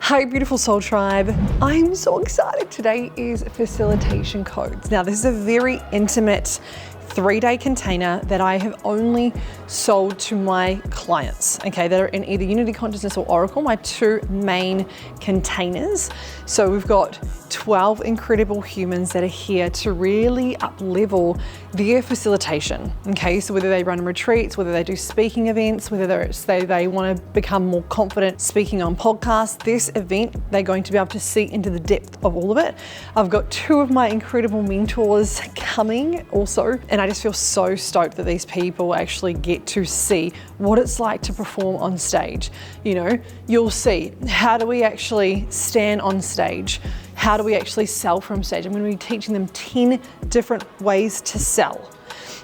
Hi, beautiful soul tribe. I'm so excited. Today is Facilitation Codes. Now, this is a very intimate 3-day container that I have only sold to my clients, okay, that are in either Unity Consciousness or Oracle, my two main containers. So we've got 12 incredible humans that are here to really up-level their facilitation, okay? So whether they run retreats, whether they do speaking events, whether they want to become more confident speaking on podcasts, this event, they're going to be able to see into the depth of all of it. I've got 2 of my incredible mentors coming also, and I just feel so stoked that these people actually get to see what it's like to perform on stage. You know, you'll see, how do we actually stand on stage? How do we actually sell from stage? I'm going to be teaching them 10 different ways to sell.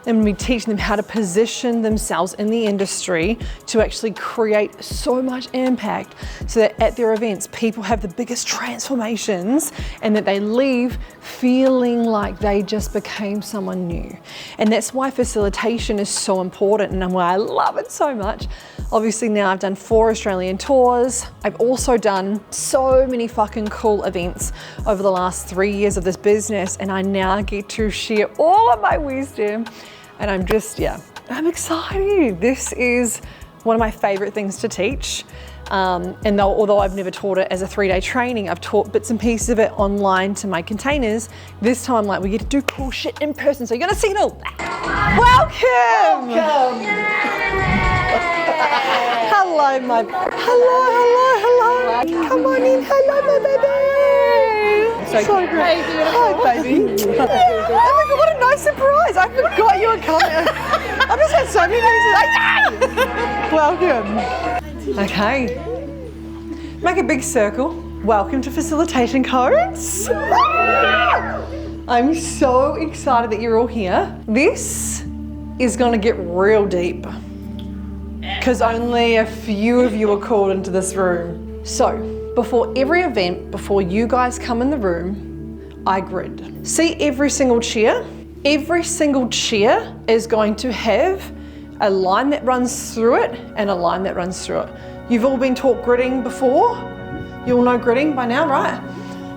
I'm going to be teaching them how to position themselves in the industry to actually create so much impact so that at their events, people have the biggest transformations and that they leave feeling like they just became someone new. And that's why facilitation is so important and why I love it so much. Obviously now I've done 4 Australian tours. I've also done so many fucking cool events over the last 3 years of this business, and I now get to share all of my wisdom. And I'm just, I'm excited. This is one of my favorite things to teach. And although I've never taught it as a 3-day training, I've taught bits and pieces of it online to my containers. This time I'm like, we get to do cool shit in person. So you're gonna see it all. Welcome! Hello, my, hello. Come on in, hello, my baby. So great. Hey, hi, baby. Oh my God, what a nice surprise. I forgot you were coming. I've just had so many things to say. Welcome. Okay. Make a big circle. Welcome to Facilitation Codes. I'm so excited that you're all here. This is gonna get real deep because only a few of you are called into this room. So, before every event, before you guys come in the room, I grid. See every single chair? Every single chair is going to have a line that runs through it and a line that runs through it. You've all been taught gridding before. You all know gridding by now, right?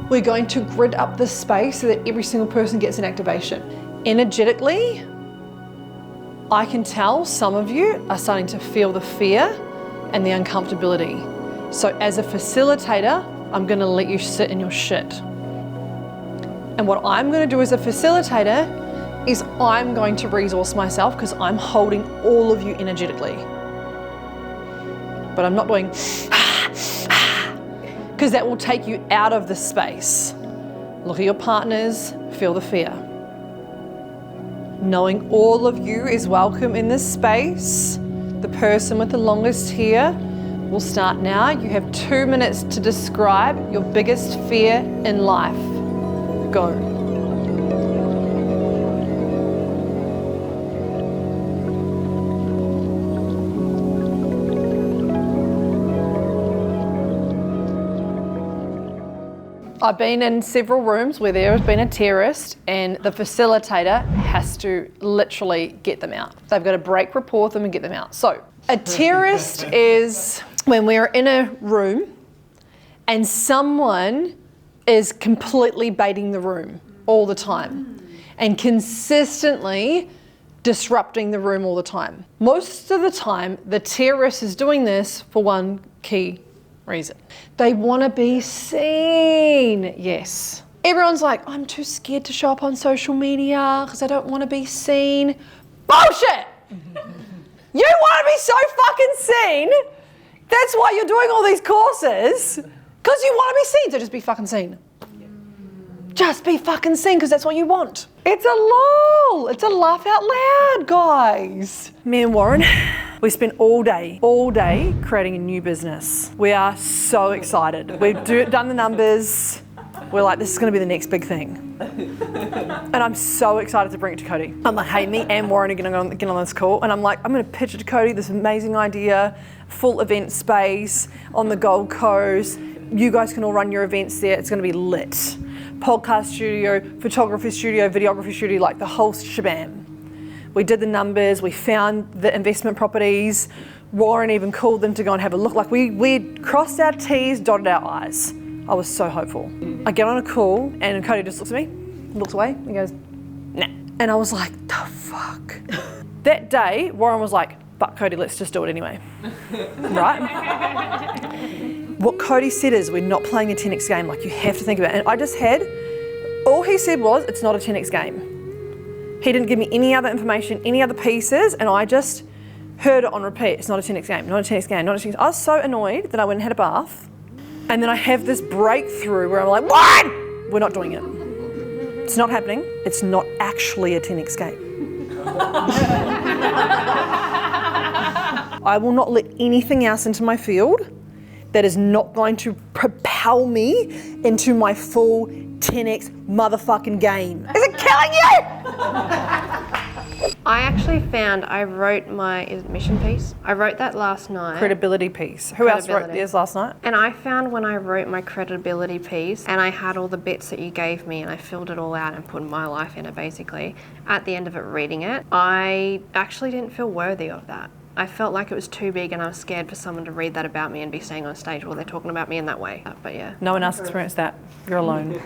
We're going to grid up the space so that every single person gets an activation. Energetically, I can tell some of you are starting to feel the fear and the uncomfortability. So as a facilitator, I'm gonna let you sit in your shit. And what I'm gonna do as a facilitator is I'm going to resource myself because I'm holding all of you energetically. But I'm not doing because that will take you out of the space. Look at your partners, feel the fear. Knowing all of you is welcome in this space. The person with the longest hair will start now. You have 2 minutes to describe your biggest fear in life. Go. I've been in several rooms where there has been a terrorist and the facilitator has to literally get them out. They've got to break rapport with them and get them out. So a terrorist is when we're in a room and someone is completely baiting the room all the time and consistently disrupting the room all the time. Most of the time, the terrorist is doing this for one key reason. They want to be seen. Yes. Everyone's like, I'm too scared to show up on social media because I don't want to be seen. Bullshit! You want to be so fucking seen. That's why you're doing all these courses, because you want to be seen. So just be fucking seen. Just be fucking seen because that's what you want. It's a lol. It's a laugh out loud, guys. Me and Warren, we spent all day creating a new business. We are so excited. We've done the numbers. We're like, this is going to be the next big thing. And I'm so excited to bring it to Cody. I'm like, hey, me and Warren are going to get on this call. And I'm like, I'm going to pitch it to Cody, this amazing idea, full event space on the Gold Coast. You guys can all run your events there. It's going to be lit. Podcast studio, photography studio, videography studio, like the whole shebang. We did the numbers, we found the investment properties, Warren even called them to go and have a look. Like we'd crossed our T's, dotted our I's. I was so hopeful. I get on a call and Cody just looks at me, looks away, and goes, nah. And I was like, the fuck? That day, Warren was like, fuck Cody, let's just do it anyway. Right? What Cody said is, we're not playing a 10x game, like you have to think about it. And I just had, all he said was, it's not a 10x game. He didn't give me any other information, any other pieces, and I just heard it on repeat. It's not a 10x game, not a 10x game, not a 10x game. I was so annoyed that I went and had a bath. And then I have this breakthrough where I'm like, Warren, we're not doing it. It's not happening. It's not actually a 10x game. I will not let anything else into my field that is not going to propel me into my full 10x motherfucking game. Is it killing you? I actually found, I wrote my mission piece. I wrote that last night. Credibility piece. Who else wrote theirs last night? And I found when I wrote my credibility piece and I had all the bits that you gave me and I filled it all out and put my life in it basically, at the end of it reading it, I actually didn't feel worthy of that. I felt like it was too big and I was scared for someone to read that about me and be staying on stage while they're talking about me in that way. But yeah. No one else experienced that. You're alone.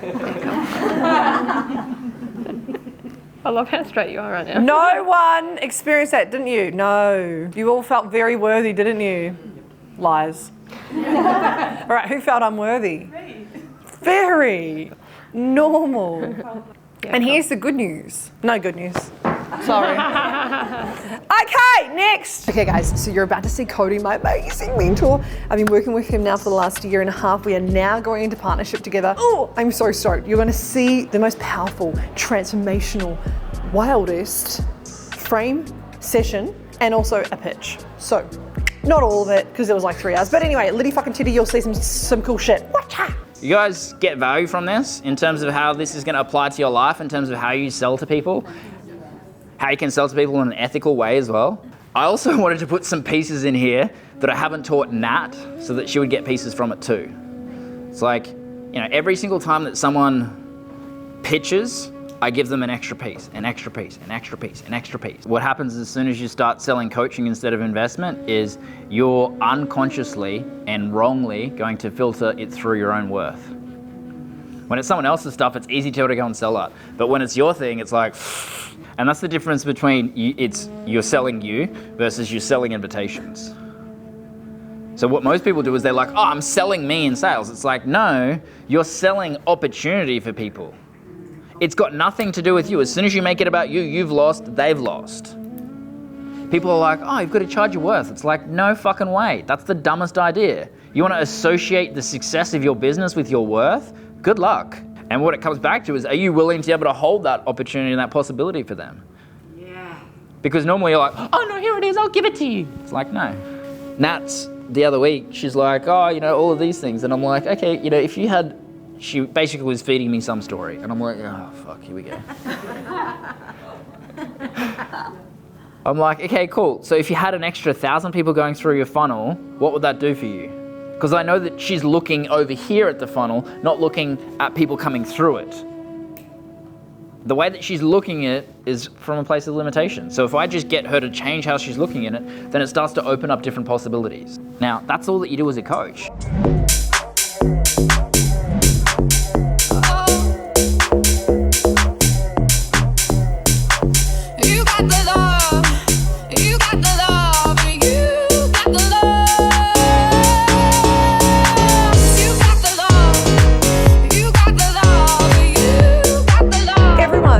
I love how straight you are right now. No one experienced that, didn't you? No. You all felt very worthy, didn't you? Lies. All right, who felt unworthy? Me. Very normal. Yeah, and here's the good news. No good news. Sorry. Okay, next. Okay guys, so you're about to see Cody, my amazing mentor. I've been working with him now for the last year and a half. We are now going into partnership together. Oh, I'm so stoked. You're gonna see the most powerful, transformational, wildest frame session and also a pitch. So, not all of it, because it was like 3 hours. But anyway, litty fucking titty, you'll see some cool shit. Watcha! You guys get value from this in terms of how this is going to apply to your life, in terms of how you sell to people, how you can sell to people in an ethical way as well. I also wanted to put some pieces in here that I haven't taught Nat so that she would get pieces from it too. It's like, you know, every single time that someone pitches, I give them an extra piece, an extra piece, an extra piece, an extra piece. What happens as soon as you start selling coaching instead of investment is you're unconsciously and wrongly going to filter it through your own worth. When it's someone else's stuff, it's easy to go and sell that. But when it's your thing, it's like, and that's the difference between you're selling you versus you're selling invitations. So what most people do is they're like, oh, I'm selling me in sales. It's like, no, you're selling opportunity for people. It's got nothing to do with you. As soon as you make it about you, you've lost, they've lost. People are like, oh, you've got to charge your worth. It's like, no fucking way. That's the dumbest idea. You want to associate the success of your business with your worth? Good luck. And what it comes back to is, are you willing to be able to hold that opportunity and that possibility for them? Yeah. Because normally you're like, oh no, here it is, I'll give it to you. It's like, no. Nat's the other week, she's like, oh, you know, all of these things. And I'm like, okay, you know, if you had, she basically was feeding me some story. And I'm like, oh, fuck, here we go. I'm like, okay, cool. So if you had an extra 1,000 people going through your funnel, what would that do for you? Because I know that she's looking over here at the funnel, not looking at people coming through it. The way that she's looking at it is from a place of limitation. So if I just get her to change how she's looking at it, then it starts to open up different possibilities. Now, that's all that you do as a coach.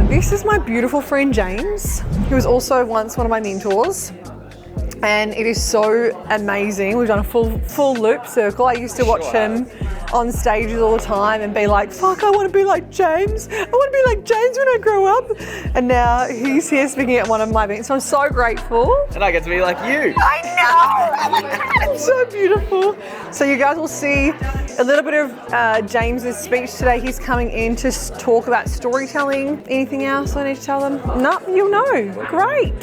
This is my beautiful friend James, who was also once one of my mentors. And it is so amazing. We've done a full loop circle. I used to watch him on stages all the time and be like, fuck, I want to be like James. I want to be like James when I grow up. And now he's here speaking at one of my events. So I'm so grateful. And I get to be like you. I know. Oh my God, it's so beautiful. So you guys will see a little bit of James's speech today. He's coming in to talk about storytelling. Anything else I need to tell them? No, you'll know. Great.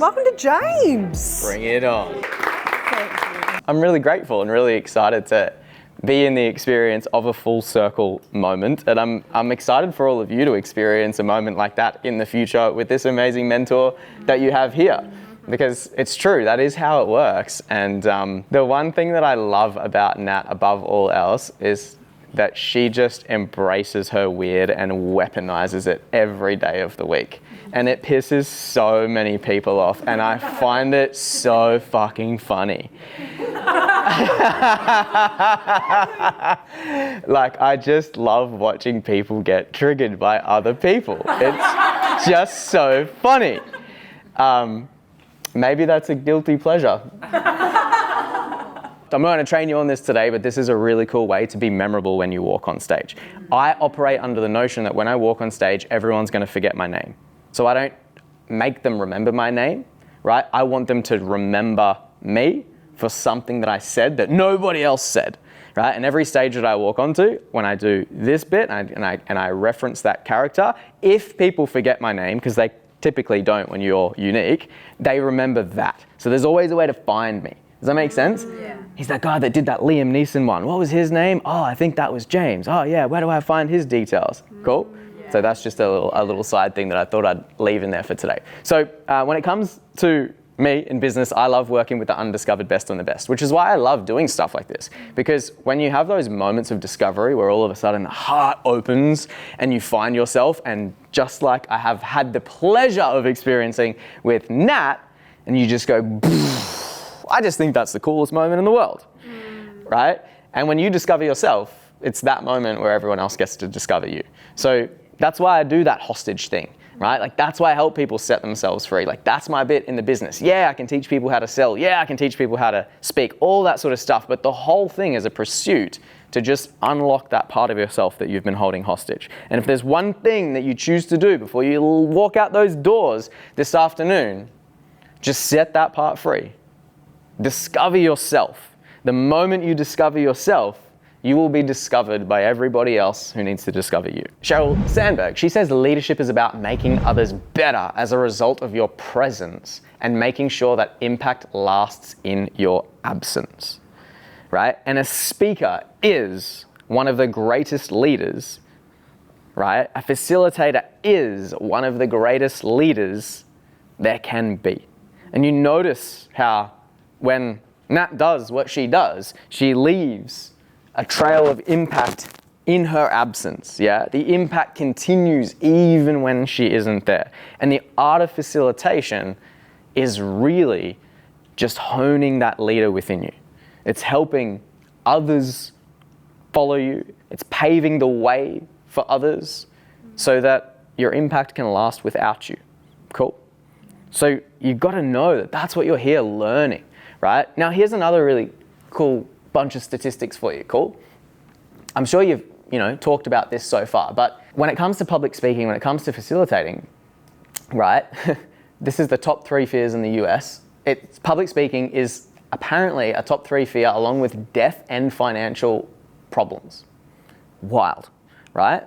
Welcome to James. Bring it on. I'm really grateful and really excited to be in the experience of a full circle moment. And I'm excited for all of you to experience a moment like that in the future with this amazing mentor that you have here. because it's true, that is how it works. And the one thing that I love about Nat above all else is that she just embraces her weird and weaponizes it every day of the week. And it pisses so many people off, and I find it so fucking funny. Like, I just love watching people get triggered by other people. It's just so funny. Maybe that's a guilty pleasure. I'm not going to train you on this today, but this is a really cool way to be memorable when you walk on stage. I operate under the notion that when I walk on stage, everyone's going to forget my name. So I don't make them remember my name, right? I want them to remember me for something that I said that nobody else said, right? And every stage that I walk onto, when I do this bit and I reference that character, if people forget my name, because they typically don't when you're unique, they remember that. So there's always a way to find me. Does that make sense? Yeah. He's that guy that did that Liam Neeson one. What was his name? Oh, I think that was James. Oh yeah, where do I find his details? Cool. Yeah. So that's just a little side thing that I thought I'd leave in there for today. So when it comes to me in business, I love working with the undiscovered best and the best, which is why I love doing stuff like this. Because when you have those moments of discovery where all of a sudden the heart opens and you find yourself, and just like I have had the pleasure of experiencing with Nat, and you just go, I just think that's the coolest moment in the world, right? And when you discover yourself, it's that moment where everyone else gets to discover you. So that's why I do that hostage thing, right? Like, that's why I help people set themselves free. Like, that's my bit in the business. Yeah, I can teach people how to sell. Yeah, I can teach people how to speak, all that sort of stuff. But the whole thing is a pursuit to just unlock that part of yourself that you've been holding hostage. And if there's one thing that you choose to do before you walk out those doors this afternoon, just set that part free. Discover yourself. The moment you discover yourself, you will be discovered by everybody else who needs to discover you. Sheryl Sandberg, she says leadership is about making others better as a result of your presence and making sure that impact lasts in your absence, right? And a speaker is one of the greatest leaders, right? A facilitator is one of the greatest leaders there can be. And you notice how when Nat does what she does, she leaves a trail of impact in her absence, yeah? The impact continues even when she isn't there. And the art of facilitation is really just honing that leader within you. It's helping others follow you. It's paving the way for others so that your impact can last without you. Cool? So you've got to know that that's what you're here learning. Right? Now, here's another really cool bunch of statistics for you, cool? I'm sure you've, talked about this so far, but when it comes to public speaking, when it comes to facilitating, right, this is the top 3 fears in the US. Public speaking is apparently a top 3 fear along with death and financial problems. Wild, right?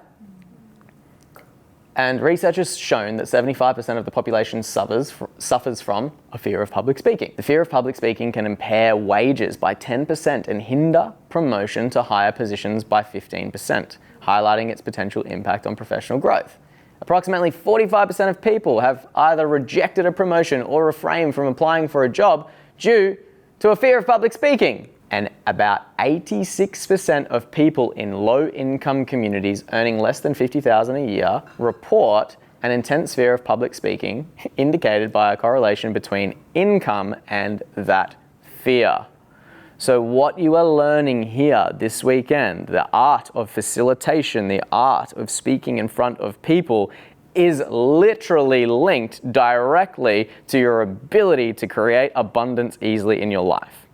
And research has shown that 75% of the population suffers from a fear of public speaking. The fear of public speaking can impair wages by 10% and hinder promotion to higher positions by 15%, highlighting its potential impact on professional growth. Approximately 45% of people have either rejected a promotion or refrained from applying for a job due to a fear of public speaking. And about 86% of people in low-income communities earning less than $50,000 a year report an intense fear of public speaking, indicated by a correlation between income and that fear. So what you are learning here this weekend, the art of facilitation, the art of speaking in front of people, is literally linked directly to your ability to create abundance easily in your life.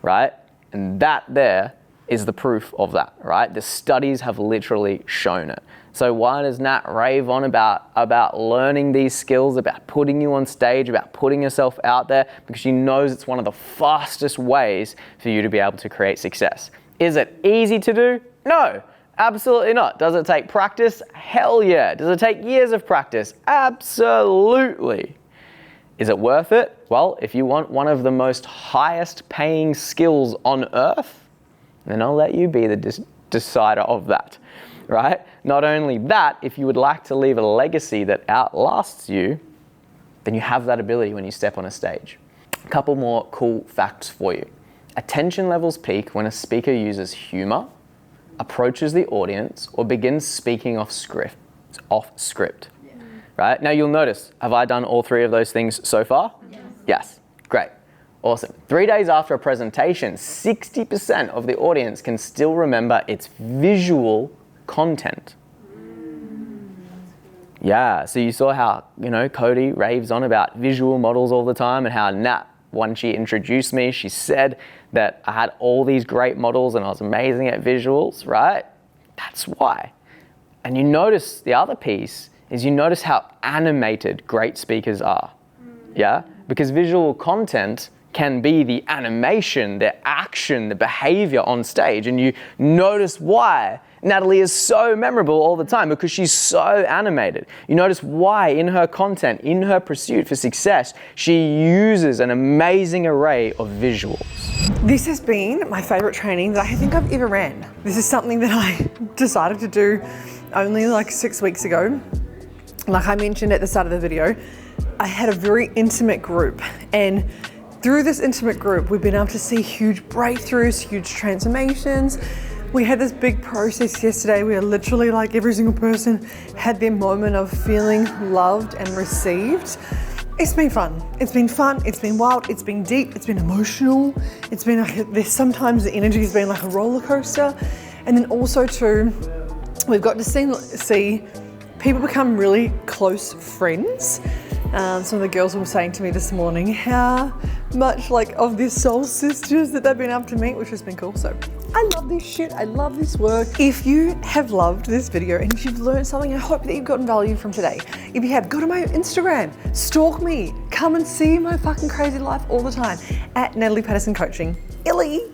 Right? And that there is the proof of that, right? The studies have literally shown it. So why does Nat rave on about learning these skills, about putting you on stage, about putting yourself out there? Because she knows it's one of the fastest ways for you to be able to create success. Is it easy to do? No, absolutely not. Does it take practice? Hell yeah. Does it take years of practice? Absolutely. Is it worth it? Well, if you want one of the most highest paying skills on earth, then I'll let you be the decider of that, right? Not only that, if you would like to leave a legacy that outlasts you, then you have that ability when you step on a stage. A couple more cool facts for you. Attention levels peak when a speaker uses humor, approaches the audience, or begins speaking off script. Right? Now you'll notice, have I done all 3 of those things so far? Yes. Great. Awesome. 3 days after a presentation, 60% of the audience can still remember its visual content. Yeah, so you saw how, Cody raves on about visual models all the time, and how Nat, when she introduced me, she said that I had all these great models and I was amazing at visuals, right? That's why. And you notice the other piece is you notice how animated great speakers are. Yeah? Because visual content can be the animation, the action, the behavior on stage. And you notice why Natalie is so memorable all the time, because she's so animated. You notice why in her content, in her pursuit for success, she uses an amazing array of visuals. This has been my favorite training that I think I've ever ran. This is something that I decided to do only like 6 weeks ago. Like I mentioned at the start of the video, I had a very intimate group, and through this intimate group, we've been able to see huge breakthroughs, huge transformations. We had this big process yesterday where literally like every single person had their moment of feeling loved and received. It's been fun. It's been fun. It's been wild. It's been deep. It's been emotional. It's been like, there's sometimes the energy has been like a roller coaster. And then also too, we've got to see people become really close friends. Some of the girls were saying to me this morning how much like of their soul sisters that they've been able to meet, which has been cool. So I love this shit. I love this work. If you have loved this video and if you've learned something, I hope that you've gotten value from today. If you have, go to my Instagram, stalk me, come and see my fucking crazy life all the time at Natalie Paterson Coaching. Illy.